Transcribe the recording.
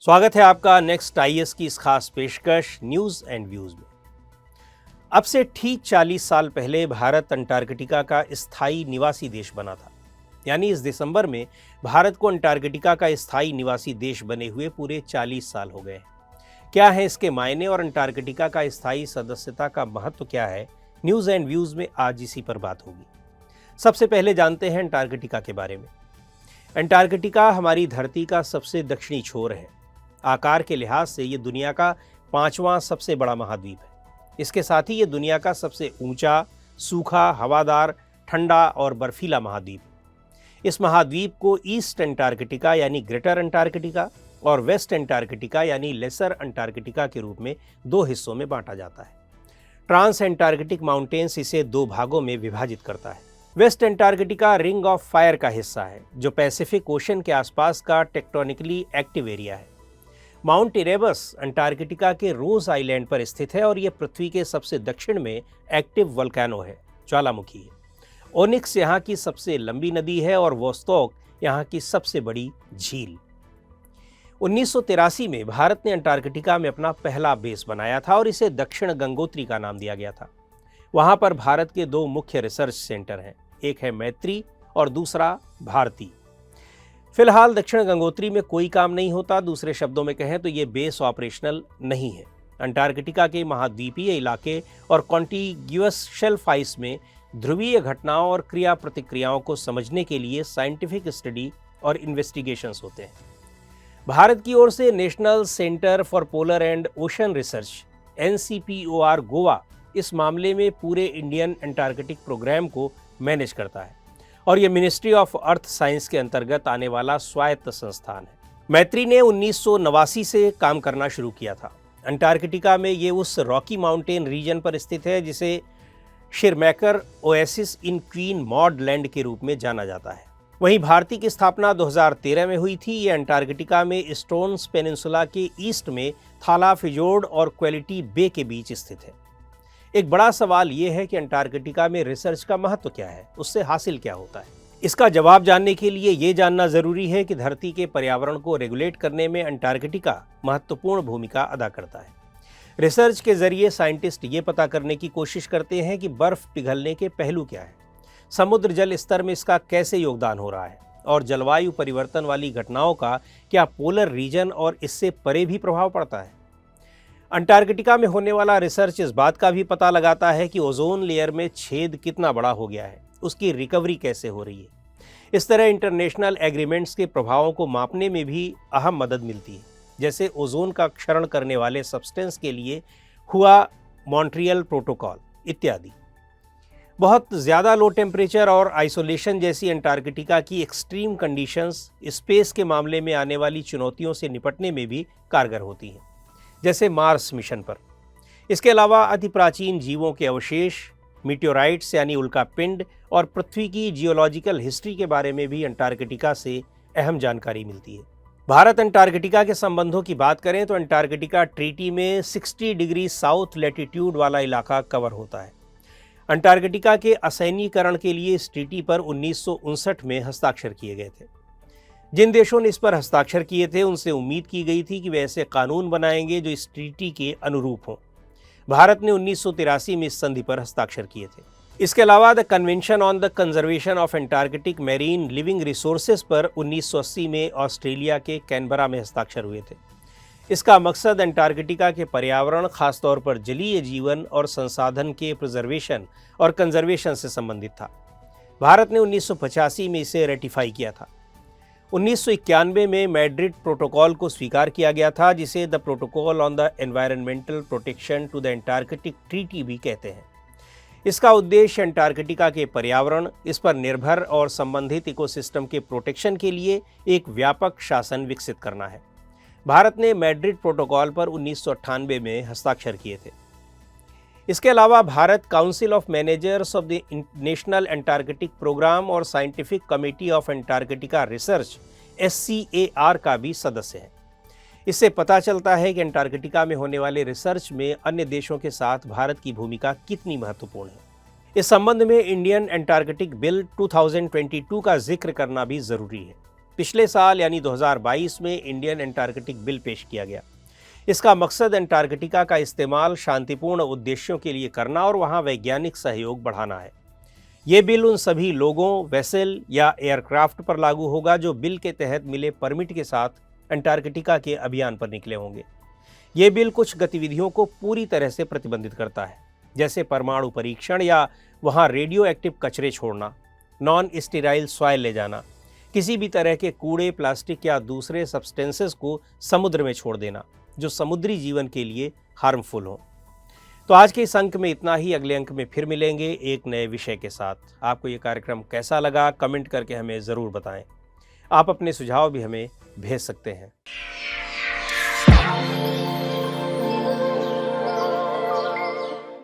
स्वागत है आपका नेक्स्ट आईएएस की इस खास पेशकश न्यूज एंड व्यूज में। अब से ठीक 40 साल पहले भारत अंटार्कटिका का स्थायी निवासी देश बना था। यानी इस दिसंबर में भारत को अंटार्कटिका का स्थायी निवासी देश बने हुए पूरे 40 साल हो गए हैं। क्या है इसके मायने और अंटार्कटिका का स्थायी सदस्यता का महत्व क्या है, न्यूज एंड व्यूज में आज इसी पर बात होगी। सबसे पहले जानते हैं अंटार्कटिका के बारे में। अंटार्कटिका हमारी धरती का सबसे दक्षिणी छोर है। आकार के लिहाज से ये दुनिया का 5वां सबसे बड़ा महाद्वीप है। इसके साथ ही ये दुनिया का सबसे ऊंचा, सूखा, हवादार, ठंडा और बर्फीला महाद्वीप है। इस महाद्वीप को ईस्ट अंटार्कटिका यानी ग्रेटर अंटार्कटिका और वेस्ट अंटार्कटिका यानी लेसर अंटार्कटिका के रूप में दो हिस्सों में बांटा जाता है। ट्रांस अंटार्कटिक माउंटेन्स इसे दो भागों में विभाजित करता है। West Antarctica ring of fire का हिस्सा है, जो पैसिफिक ओशन के आसपास का टेक्टोनिकली एक्टिव एरिया है। माउंट इरेबस अंटार्कटिका के रोज आइलैंड पर स्थित है और यह पृथ्वी के सबसे दक्षिण में एक्टिव वोल्केनो है, ज्वालामुखी है। ओनिक्स यहाँ की सबसे लंबी नदी है और वोस्तोक यहाँ की सबसे बड़ी झील। 1983 में भारत ने अंटार्कटिका में अपना पहला बेस बनाया था और इसे दक्षिण गंगोत्री का नाम दिया गया था। वहां पर भारत के दो मुख्य रिसर्च सेंटर हैं, एक है मैत्री और दूसरा भारती। फिलहाल दक्षिण गंगोत्री में कोई काम नहीं होता। दूसरे शब्दों में कहें तो ये बेस ऑपरेशनल नहीं है। अंटार्कटिका के महाद्वीपीय इलाके और कॉन्टिग्यूअस शेल्फ आइस में ध्रुवीय घटनाओं और क्रिया प्रतिक्रियाओं को समझने के लिए साइंटिफिक स्टडी और इन्वेस्टिगेशंस होते हैं। भारत की ओर से national centre for polar and ocean research NCPOR Goa इस मामले में पूरे इंडियन अंटार्कटिक प्रोग्राम को मैनेज करता है और यह मिनिस्ट्री ऑफ अर्थ साइंस के अंतर्गत आने वाला स्वायत्त संस्थान है। मैत्री ने 1989 से काम करना शुरू किया था। अंटार्कटिका में ये उस रॉकी माउंटेन रीजन पर स्थित है जिसे शिरमैकर ओएसिस इन क्वीन मॉड लैंड के रूप में जाना जाता है। वहीं भारती की स्थापना 2013 में हुई थी। ये अंटार्कटिका में स्टोन्स पेनिनसुला के ईस्ट में थाला फिजोर्ड और क्वालिटी बे के बीच स्थित है। एक बड़ा सवाल ये है कि अंटार्कटिका में रिसर्च का महत्व क्या है, उससे हासिल क्या होता है। इसका जवाब जानने के लिए ये जानना जरूरी है कि धरती के पर्यावरण को रेगुलेट करने में अंटार्कटिका महत्वपूर्ण भूमिका अदा करता है। रिसर्च के जरिए साइंटिस्ट ये पता करने की कोशिश करते हैं कि बर्फ पिघलने के पहलू क्या है, समुद्र जल स्तर में इसका कैसे योगदान हो रहा है और जलवायु परिवर्तन वाली घटनाओं का क्या पोलर रीजन और इससे परे भी प्रभाव पड़ता है। अंटार्कटिका में होने वाला रिसर्च इस बात का भी पता लगाता है कि ओजोन लेयर में छेद कितना बड़ा हो गया है, उसकी रिकवरी कैसे हो रही है। इस तरह इंटरनेशनल एग्रीमेंट्स के प्रभावों को मापने में भी अहम मदद मिलती है, जैसे ओजोन का क्षरण करने वाले सब्सटेंस के लिए हुआ मॉन्ट्रियल प्रोटोकॉल इत्यादि। बहुत ज़्यादा लो टेम्परेचर और आइसोलेशन जैसी अंटार्कटिका की एक्सट्रीम कंडीशंस स्पेस के मामले में आने वाली चुनौतियों से निपटने में भी कारगर होती हैं, जैसे मार्स मिशन पर। इसके अलावा अति प्राचीन जीवों के अवशेष, मीटियोराइट्स यानी उल्कापिंड और पृथ्वी की जियोलॉजिकल हिस्ट्री के बारे में भी अंटार्कटिका से अहम जानकारी मिलती है। भारत अंटार्कटिका के संबंधों की बात करें तो अंटार्कटिका ट्रीटी में 60 डिग्री साउथ लैटिट्यूड वाला इलाका कवर होता है। अंटार्कटिका के असैन्यीकरण के लिए इस ट्रीटी पर 1959 में हस्ताक्षर किए गए थे। जिन देशों ने इस पर हस्ताक्षर किए थे उनसे उम्मीद की गई थी कि वे ऐसे कानून बनाएंगे जो इस ट्रीटी के अनुरूप हों। भारत ने 1983 में इस संधि पर हस्ताक्षर किए थे। इसके अलावा the convention on the conservation of Antarctic marine living resources पर 1980 में ऑस्ट्रेलिया के कैनबरा में हस्ताक्षर हुए थे। इसका मकसद अंटार्कटिका के पर्यावरण, खासतौर पर जलीय जीवन और संसाधन के प्रिजर्वेशन और कंजर्वेशन से संबंधित था। भारत ने 1985 में इसे रेटिफाई किया था। 1991 में मैड्रिड प्रोटोकॉल को स्वीकार किया गया था, जिसे the protocol on the environmental protection to the Antarctic treaty भी कहते हैं। इसका उद्देश्य अंटार्कटिका के पर्यावरण, इस पर निर्भर और संबंधित इकोसिस्टम के प्रोटेक्शन के लिए एक व्यापक शासन विकसित करना है। भारत ने मैड्रिड प्रोटोकॉल पर 1998 में हस्ताक्षर किए थे। इसके अलावा Bharat council of managers of the national Antarctic programme और scientific committee of Antarctica research SCAR का भी सदस्य है। इससे पता चलता है कि अंटार्कटिका में होने वाले रिसर्च में अन्य देशों के साथ भारत की भूमिका कितनी महत्वपूर्ण है। इस संबंध में इंडियन अंटार्कटिक बिल 2022 का जिक्र करना भी जरूरी है। पिछले साल यानी 2022 में इंडियन एंटार्कटिक बिल पेश किया गया। इसका मकसद एंटार्कटिका का इस्तेमाल शांतिपूर्ण उद्देश्यों के लिए करना और वहां वैज्ञानिक सहयोग बढ़ाना है। ये बिल उन सभी लोगों, वेसल या एयरक्राफ्ट पर लागू होगा जो बिल के तहत मिले परमिट के साथ एंटार्कटिका के अभियान पर निकले होंगे। ये बिल कुछ गतिविधियों को पूरी तरह से प्रतिबंधित करता है, जैसे परमाणु परीक्षण या वहां रेडियो एक्टिव कचरे छोड़ना, नॉन स्टेराइल सॉइल ले जाना, किसी भी तरह के कूड़े, प्लास्टिक या दूसरे सब्सटेंसेस को समुद्र में छोड़ देना जो समुद्री जीवन के लिए हार्मफुल हो। तो आज के इस अंक में इतना ही। अगले अंक में फिर मिलेंगे एक नए विषय के साथ। आपको ये कार्यक्रम कैसा लगा कमेंट करके हमें ज़रूर बताएं। आप अपने सुझाव भी हमें भेज सकते हैं।